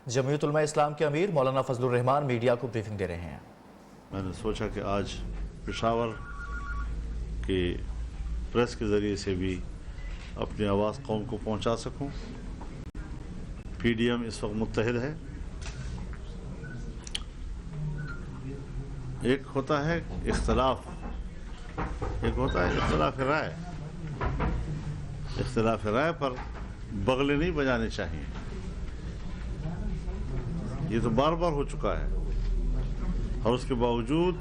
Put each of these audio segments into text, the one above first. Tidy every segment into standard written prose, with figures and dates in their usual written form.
جمعیت علماء اسلام کے امیر مولانا فضل الرحمان میڈیا کو بریفنگ دے رہے ہیں۔ میں نے سوچا کہ آج پشاور کے پریس کے ذریعے سے بھی اپنی آواز قوم کو پہنچا سکوں۔ پی ڈی ایم اس وقت متحد ہے۔ ایک ہوتا ہے اختلاف، ایک ہوتا ہے اختلاف رائے۔ اختلاف رائے پر بغلے نہیں بجانے چاہیے، یہ تو بار بار ہو چکا ہے، اور اس کے باوجود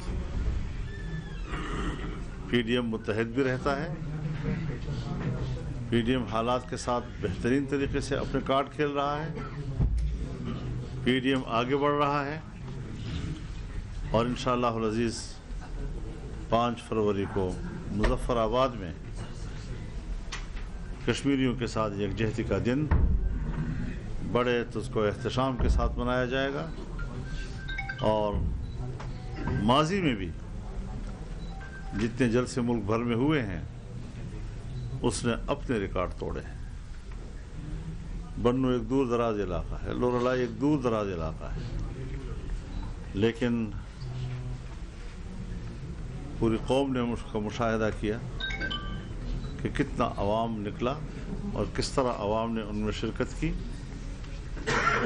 پی ڈی ایم متحد بھی رہتا ہے۔ پی ڈی ایم حالات کے ساتھ بہترین طریقے سے اپنے کارڈ کھیل رہا ہے۔ پی ڈی ایم آگے بڑھ رہا ہے، اور انشاءاللہ العزیز 5 فروری کو مظفر آباد میں کشمیریوں کے ساتھ یکجہتی کا دن بڑے اس کو احتشام کے ساتھ منایا جائے گا۔ اور ماضی میں بھی جتنے جلسے ملک بھر میں ہوئے ہیں اس نے اپنے ریکارڈ توڑے ہیں۔ بنو ایک دور دراز علاقہ ہے، لورالائی ایک دور دراز علاقہ ہے، لیکن پوری قوم نے اس کا مشاہدہ کیا کہ کتنا عوام نکلا اور کس طرح عوام نے ان میں شرکت کی۔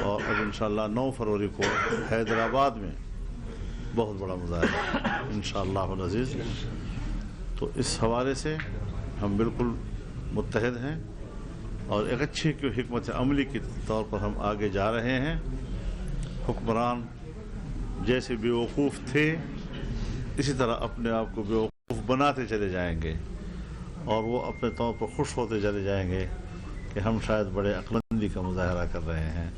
اور اب انشاءاللہ 9 فروری کو حیدرآباد میں بہت بڑا مظاہرہ انشاءاللہ العزیز۔ تو اس حوالے سے ہم بالکل متحد ہیں، اور ایک اچھی حکمت عملی کے طور پر ہم آگے جا رہے ہیں۔ حکمران جیسے بیوقوف تھے اسی طرح اپنے آپ کو بیوقوف بناتے چلے جائیں گے، اور وہ اپنے طور پر خوش ہوتے چلے جائیں گے کہ ہم شاید بڑے عقلمندی کا مظاہرہ کر رہے ہیں۔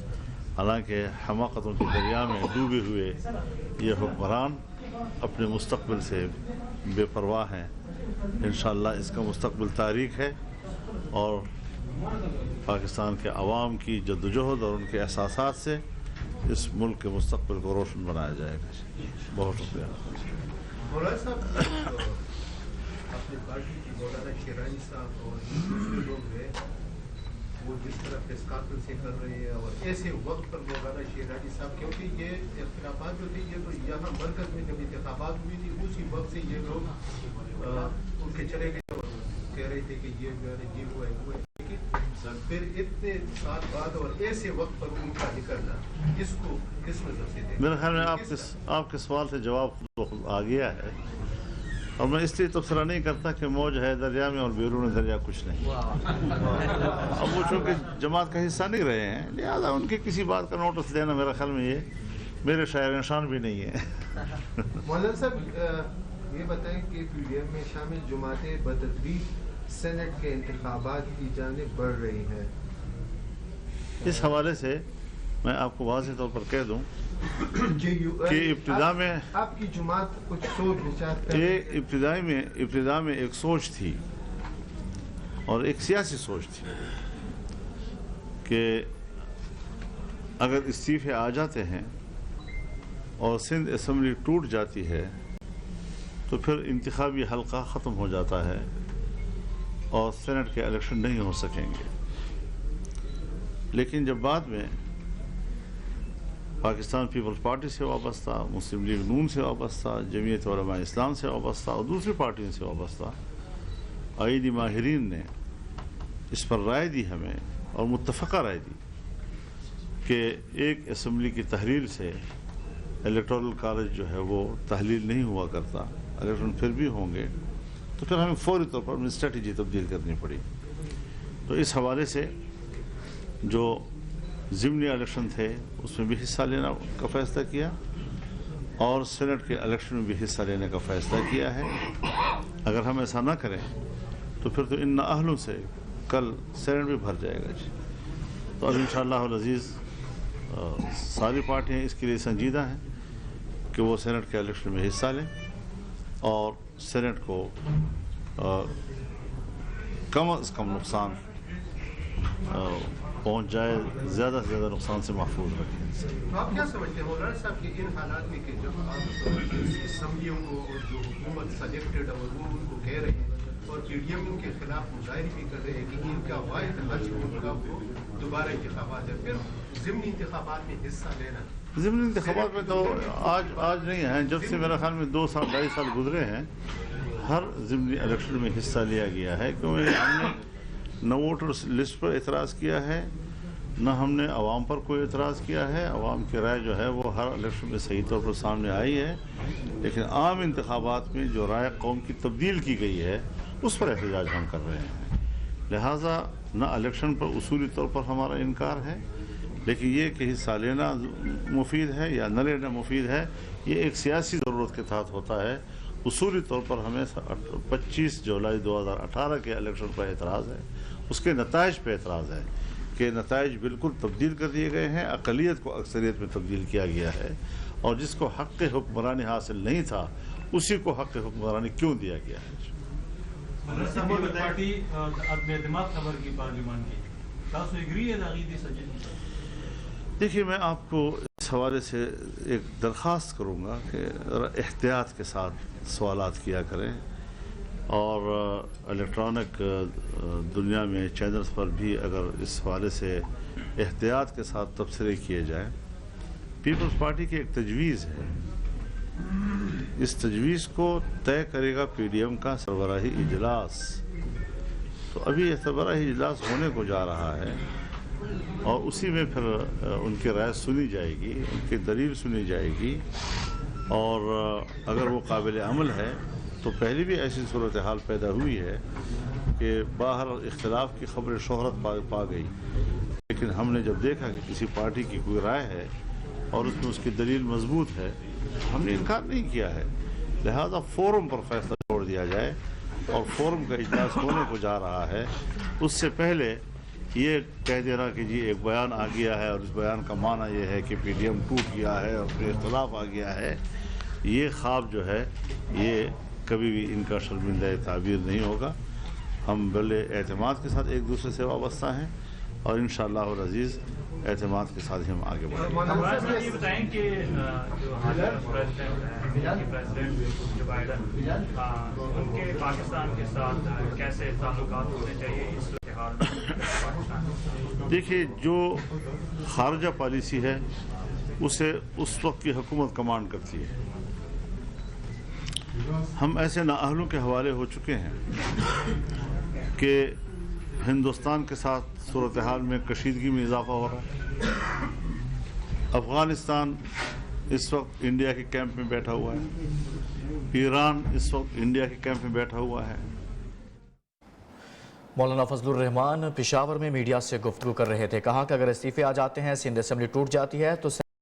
حالانکہ حماقتوں کے دریا میں ڈوبے ہوئے یہ حکمران اپنے مستقبل سے بے پرواہ ہیں۔ انشاءاللہ اس کا مستقبل تاریک ہے، اور پاکستان کے عوام کی جدوجہد اور ان کے احساسات سے اس ملک کے مستقبل کو روشن بنایا جائے گا۔ بہت شکریہ۔ مولانا صاحب، اپنی پارٹی کی مولانا شیرانی صاحب اور دوسرے لوگ ہیں وہ جس طرح پریس کانفرنسیں کر رہے ہیں، اور ایسے وقت پر مولانا شیرانی صاحب، کیونکہ یہ اختلافات جو تھے یہ تو یہاں مرکز میں جب انتخابات ہوئی تھی اسی وقت سے یہ لوگ ان کے چلے گئے اور کہہ رہے تھے کہ یہ ہوا ہے، لیکن پھر اتنے سال بعد اور ایسے وقت پر ان کا نکلنا اس کو کس وجہ سے دے؟ میرے خیال میں آپ کے سوال سے جواب آ گیا ہے، اور میں اس لیے تبصرہ نہیں کرتا کہ موج ہے دریا میں اور بیرون دریا کچھ نہیں۔ اب وہ چونکہ جماعت کا حصہ نہیں رہے ہیں، لہٰذا ان کی کسی بات کا نوٹس دینا میرے خیال میں یہ میرے شاعر نشان بھی نہیں ہے۔ مولانا صاحب یہ بتائیں کہ پی ڈی ایم میں شامل جماعتیں بتدریج سینٹ کے انتخابات کی جانب بڑھ رہی ہیں، اس حوالے سے میں آپ کو واضح طور پر کہہ دوں کہ ابتدا میں آپ کی جماعت کچھ سوچ بچار ابتدا میں ایک سوچ تھی، اور ایک سیاسی سوچ تھی کہ اگر استعفے آ جاتے ہیں اور سندھ اسمبلی ٹوٹ جاتی ہے تو پھر انتخابی حلقہ ختم ہو جاتا ہے اور سینٹ کے الیکشن نہیں ہو سکیں گے۔ لیکن جب بعد میں پاکستان پیپلز پارٹی سے وابستہ، مسلم لیگ نون سے وابستہ، جمعیت علماء اسلام سے وابستہ اور دوسری پارٹیوں سے وابستہ آئینی ماہرین نے اس پر رائے دی ہمیں، اور متفقہ رائے دی کہ ایک اسمبلی کی تحلیل سے الیکٹورل کالج جو ہے وہ تحلیل نہیں ہوا کرتا، الیکشن پھر بھی ہوں گے تو پھر ہمیں فوری طور پر اپنی اسٹریٹجی تبدیل کرنی پڑی۔ تو اس حوالے سے جو ضمنی الیکشن تھے اس میں بھی حصہ لینا کا فیصلہ کیا، اور سینٹ کے الیکشن میں بھی حصہ لینے کا فیصلہ کیا ہے۔ اگر ہم ایسا نہ کریں تو پھر تو ان اہلوں سے کل سینٹ بھی بھر جائے گا جی۔ تو اب انشاءاللہ العزیز ساری پارٹیاں اس کے لیے سنجیدہ ہیں کہ وہ سینٹ کے الیکشن میں حصہ لیں، اور سینٹ کو کم از کم نقصان پہنچ جائے، زیادہ سے زیادہ نقصان سے محفوظ رکھیں۔ آپ کیا سمجھتے ہیں مولانا صاحب کہ ان حالات میں کہ جب آپ اسمبلیوں کو اور جو حکومت سلیکٹڈ اور وہ ان کو کہہ رہے ہیں اور پی ڈی ایم کے خلاف مظاہرے بھی کر رہے ہیں کہ ان کا واحد حج ان کا وہ دوبارہ انتخابات ہے، پھر ضمنی انتخابات میں حصہ لینا. ضمنی انتخابات میں تو آج نہیں ہیں، جب سے میرا خیال میں 2-2.5 سال گزرے ہیں ہر ضمنی الیکشن میں حصہ لیا گیا ہے، کیونکہ ہم نے نہ ووٹر لسٹ پر اعتراض کیا ہے، نہ ہم نے عوام پر کوئی اعتراض کیا ہے. عوام کی رائے جو ہے وہ ہر الیکشن میں صحیح طور پر سامنے آئی ہے، لیکن عام انتخابات میں جو رائے قوم کی تبدیل کی گئی ہے اس پر احتجاج ہم کر رہے ہیں. لہٰذا نہ الیکشن پر اصولی طور پر ہمارا انکار ہے، لیکن یہ کہ حصہ لینا مفید ہے یا نہ لینا مفید ہے، یہ ایک سیاسی ضرورت کے تحت ہوتا ہے. اصولی طور پر ہمیں 25 جولائی 2018 کے الیکشن پر اعتراض ہے، اس کے نتائج پہ اعتراض ہے کہ نتائج بالکل تبدیل کر دیے گئے ہیں، اقلیت کو اکثریت میں تبدیل کیا گیا ہے، اور جس کو حق حکمرانی حاصل نہیں تھا اسی کو حق حکمرانی کیوں دیا گیا ہے. پارٹی عدم اعتماد خبر کی پارلیمان کی تاسو اگری ہے داغیدی سجن. دیکھیے، میں آپ کو اس حوالے سے ایک درخواست کروں گا کہ احتیاط کے ساتھ سوالات کیا کریں، اور الیکٹرانک دنیا میں چینلز پر بھی اگر اس حوالے سے احتیاط کے ساتھ تبصرے کیے جائیں. پیپلز پارٹی کی ایک تجویز ہے، اس تجویز کو طے کرے گا پی ڈی ایم کا سربراہی اجلاس. تو ابھی یہ سربراہی اجلاس ہونے کو جا رہا ہے، اور اسی میں پھر ان کی رائے سنی جائے گی، ان کی دلیل سنی جائے گی، اور اگر وہ قابل عمل ہے تو پہلے بھی ایسی صورتحال پیدا ہوئی ہے کہ باہر اختلاف کی خبر شہرت پا گئی، لیکن ہم نے جب دیکھا کہ کسی پارٹی کی کوئی رائے ہے اور اس میں اس کی دلیل مضبوط ہے، ہم نے انکار نہیں کیا ہے. لہذا فورم پر فیصلہ چھوڑ دیا جائے، اور فورم کا اجلاس ہونے کو جا رہا ہے. اس سے پہلے یہ کہہ دینا کہ جی ایک بیان آ گیا ہے اور اس بیان کا معنی یہ ہے کہ پی ڈی ایم ٹوٹ گیا ہے اور پھر اختلاف آ گیا ہے، یہ خواب جو ہے یہ کبھی بھی ان کا شرمندہ تعبیر نہیں ہوگا. ہم بڑے اعتماد کے ساتھ ایک دوسرے سے وابستہ ہیں، اور انشاءاللہ العزیز اعتماد کے ساتھ ہی ہم آگے بڑھیں گے. یہ بتائیں کہ جو حاضر پریزیڈنٹ جو بائیڈن ان کے پاکستان کے ساتھ کیسے تعلقات ہونے چاہیے اس صورتحال میں پاکستان؟ دیکھیے، جو خارجہ پالیسی ہے اسے اس وقت کی حکومت کمانڈ کرتی ہے. ہم ایسے نااہلوں کے حوالے ہو چکے ہیں کہ ہندوستان کے ساتھ صورتحال میں کشیدگی میں اضافہ ہو رہا ہے. افغانستان اس وقت انڈیا کے کیمپ میں بیٹھا ہوا ہے، ایران اس وقت انڈیا کے کیمپ میں بیٹھا ہوا ہے. مولانا فضل الرحمان پشاور میں میڈیا سے گفتگو کر رہے تھے. کہا کہ اگر استعفے آ جاتے ہیں، سندھ اسمبلی ٹوٹ جاتی ہے تو